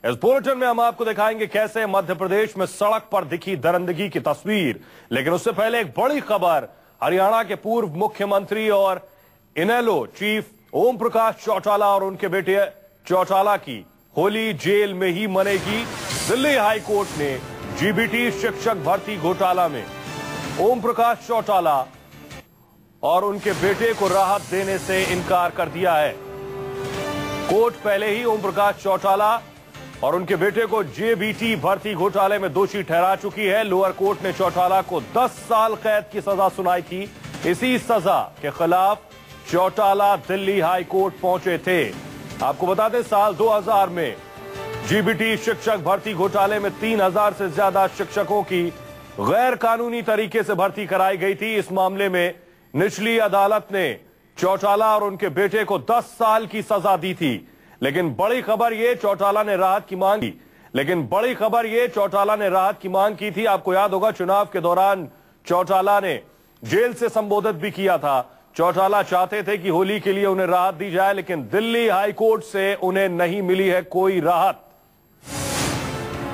इस बुलेटिन में हम आपको दिखाएंगे कैसे मध्य प्रदेश में सड़क पर दिखी दरिंदगी की तस्वीर। लेकिन उससे पहले एक बड़ी खबर, हरियाणा के पूर्व मुख्यमंत्री और इनेलो चीफ ओम प्रकाश चौटाला और उनके बेटे चौटाला की होली जेल में ही मनेगी। दिल्ली हाई कोर्ट ने जीबीटी शिक्षक भर्ती घोटाला में ओम प्रकाश चौटाला और उनके बेटे को राहत देने से इनकार कर दिया है। कोर्ट पहले ही ओम प्रकाश चौटाला और उनके बेटे को जेबीटी भर्ती घोटाले में दोषी ठहरा चुकी है। लोअर कोर्ट ने चौटाला को 10 साल कैद की सजा सुनाई थी। इसी सजा के खिलाफ चौटाला दिल्ली हाई कोर्ट पहुंचे थे। आपको बता दें, साल 2000 में जीबीटी शिक्षक भर्ती घोटाले में 3000 से ज्यादा शिक्षकों की गैर कानूनी तरीके से भर्ती कराई गई थी। इस मामले में निचली अदालत ने चौटाला और उनके बेटे को 10 साल की सजा दी थी। लेकिन बड़ी खबर यह, चौटाला ने राहत की मांग की थी। आपको याद होगा, चुनाव के दौरान चौटाला ने जेल से संबोधित भी किया था। चौटाला चाहते थे कि होली के लिए उन्हें राहत दी जाए, लेकिन दिल्ली हाई कोर्ट से उन्हें नहीं मिली है कोई राहत।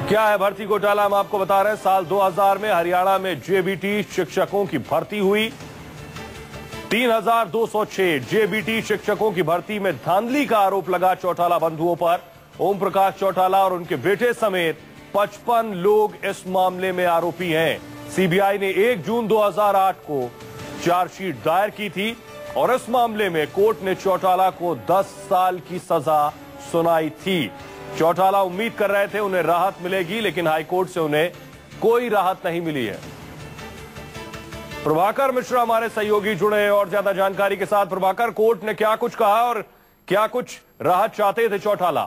क्या है भर्ती घोटाला, हम आपको बता रहे हैं। साल 2000 में हरियाणा में जेबीटी शिक्षकों की भर्ती हुई। 3206 जेबीटी शिक्षकों की भर्ती में धांधली का आरोप लगा चौटाला बंधुओं पर। ओम प्रकाश चौटाला और उनके बेटे समेत 55 लोग इस मामले में आरोपी हैं। सीबीआई ने 1 जून 2008 को चार्जशीट दायर की थी और इस मामले में कोर्ट ने चौटाला को 10 साल की सजा सुनाई थी। चौटाला उम्मीद कर रहे थे उन्हें राहत मिलेगी, लेकिन हाईकोर्ट से उन्हें कोई राहत नहीं मिली है। प्रभाकर मिश्रा हमारे सहयोगी जुड़े हैं और ज्यादा जानकारी के साथ। प्रभाकर, कोर्ट ने क्या कुछ कहा और क्या कुछ राहत चाहते थे चौटाला?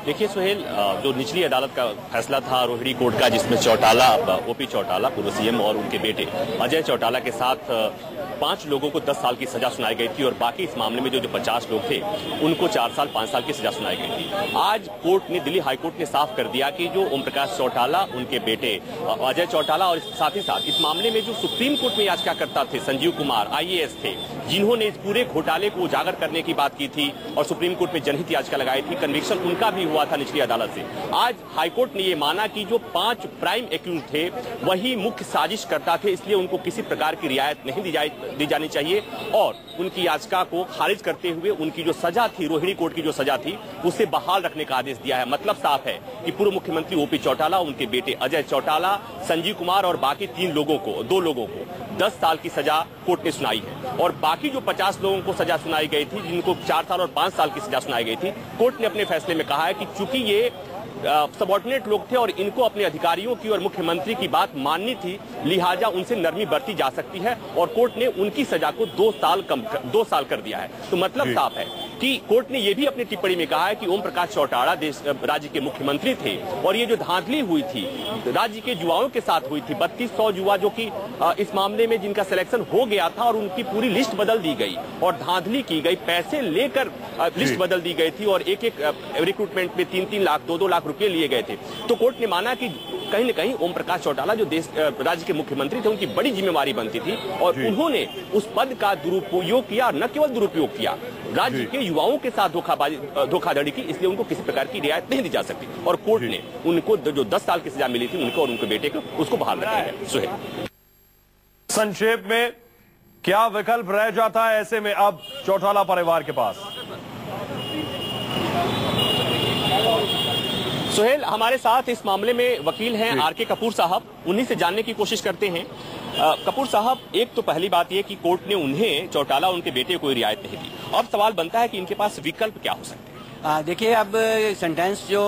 देखिए सुहेल, जो निचली अदालत का फैसला था रोहिणी कोर्ट का, जिसमें चौटाला, ओपी चौटाला पूर्व सीएम और उनके बेटे अजय चौटाला के साथ 5 लोगों को 10 साल की सजा सुनाई गई थी और बाकी इस मामले में जो 50 लोग थे उनको 4 साल 5 साल की सजा सुनाई गई थी। आज कोर्ट ने, दिल्ली हाई कोर्ट ने साफ कर दिया कि जो ओम प्रकाश चौटाला, उनके बेटे अजय चौटाला और साथ ही साथ इस मामले में जो सुप्रीम कोर्ट में याचिकाकर्ता थे संजीव कुमार IAS थे, जिन्होंने इस पूरे घोटाले को उजागर करने की बात की थी और सुप्रीम कोर्ट में जनहित याचिका लगाई थी, कन्विक्शन उनका भी हुआ था निचली अदालत से। आज हाईकोर्ट ने यह माना कि जो 5 प्राइम एक्यूज थे वही मुख्य साजिश करता थे, इसलिए उनको किसी प्रकार की रियायत नहीं दी जानी चाहिए और उनकी याचिका को खारिज करते हुए उनकी जो सजा थी, रोहिणी कोर्ट की जो सजा थी, उसे बहाल रखने का आदेश दिया है। मतलब साफ है कि पूर्व मुख्यमंत्री ओपी चौटाला, उनके बेटे अजय चौटाला, संजीव कुमार और बाकी 2 लोगों को 10 साल की सजा कोर्ट ने सुनाई है और बाकी जो 50 लोगों को सजा सुनाई गई थी, जिनको 4 साल और 5 साल की सजा सुनाई गई थी, कोर्ट ने अपने फैसले में कहा है कि चूंकि ये सबऑर्डिनेट लोग थे और इनको अपने अधिकारियों की और मुख्यमंत्री की बात माननी थी, लिहाजा उनसे नरमी बरती जा सकती है और कोर्ट ने उनकी सजा को 2 साल कर दिया है। तो मतलब साफ है कि कोर्ट ने यह भी अपनी टिप्पणी में कहा है कि ओम प्रकाश चौटाला राज्य के मुख्यमंत्री थे और ये जो धांधली हुई थी राज्य के युवाओं के साथ हुई थी, 3200 युवा जो कि इस मामले में जिनका सिलेक्शन हो गया था और उनकी पूरी लिस्ट बदल दी गई और धांधली की गई, पैसे लेकर लिस्ट बदल दी गई थी और एक रिक्रूटमेंट में 3-3 लाख 2-2 लाख रुपए लिए गए थे। तो कोर्ट ने माना कि कहीं न कहीं ओम प्रकाश चौटाला जो राज्य के मुख्यमंत्री थे, उनकी बड़ी जिम्मेवारी बनती थी और उन्होंने उस पद का दुरुपयोग किया, न केवल दुरुपयोग किया, राज्य के युवाओं के साथ धोखाधड़ी की, इसलिए उनको किसी प्रकार की रियायत नहीं दी जा सकती और कोर्ट ने उनको जो 10 साल की सजा मिली थी उनको और उनके बेटे को, उसको बहाल रखा है। सुहेल, संक्षेप में क्या विकल्प रह जाता है ऐसे में अब चौटाला परिवार के पास? सुहेल, हमारे साथ इस मामले में वकील हैं RK कपूर साहब, उन्हीं से जानने की कोशिश करते हैं। कपूर साहब, एक तो पहली बात यह कि कोर्ट ने उन्हें, चौटाला, उनके बेटे को रियायत नहीं दी। अब सवाल बनता है कि इनके पास विकल्प क्या हो सकते हैं? देखिए, अब सेंटेंस जो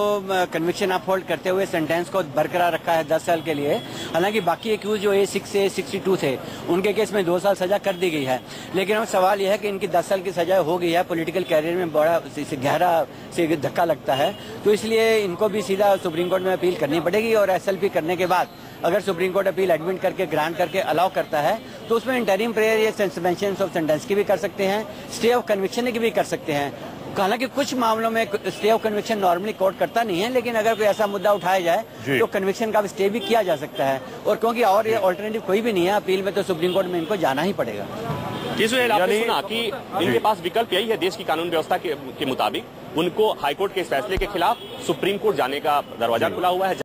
कन्विक्शन अपहोल्ड करते हुए सेंटेंस को बरकरार रखा है 10 साल के लिए। हालांकि बाकी एक्यूज जो A6 से 62 थे, उनके केस में 2 साल सजा कर दी गई है। लेकिन अब सवाल यह है कि इनकी 10 साल की सजा हो गई है, पॉलिटिकल कैरियर में बड़ा गहरा से धक्का लगता है, तो इसलिए इनको भी सीधा सुप्रीम कोर्ट में अपील करनी पड़ेगी और SLP करने के बाद अगर सुप्रीम कोर्ट अपील एडमिट करके ग्रांट करके अलाउ करता है तो उसमें इंटरिम प्रेयर या सस्पेंशन ऑफ सेंटेंस की भी कर सकते हैं, स्टे ऑफ कन्विक्शन की भी कर सकते हैं। हालांकि कुछ मामलों में stay of conviction normally court करता नहीं है, लेकिन अगर कोई ऐसा मुद्दा उठाया जाए तो कन्विक्शन का स्टे भी किया जा सकता है। और क्योंकि और ये ऑल्टरनेटिव कोई भी नहीं है अपील में, तो सुप्रीम कोर्ट में इनको जाना ही पड़ेगा। जी सुहेल, आपने सुना कि इनके पास विकल्प यही है, देश की कानून व्यवस्था के मुताबिक उनको हाईकोर्ट के इस फैसले के खिलाफ सुप्रीम कोर्ट जाने का दरवाजा खुला हुआ है।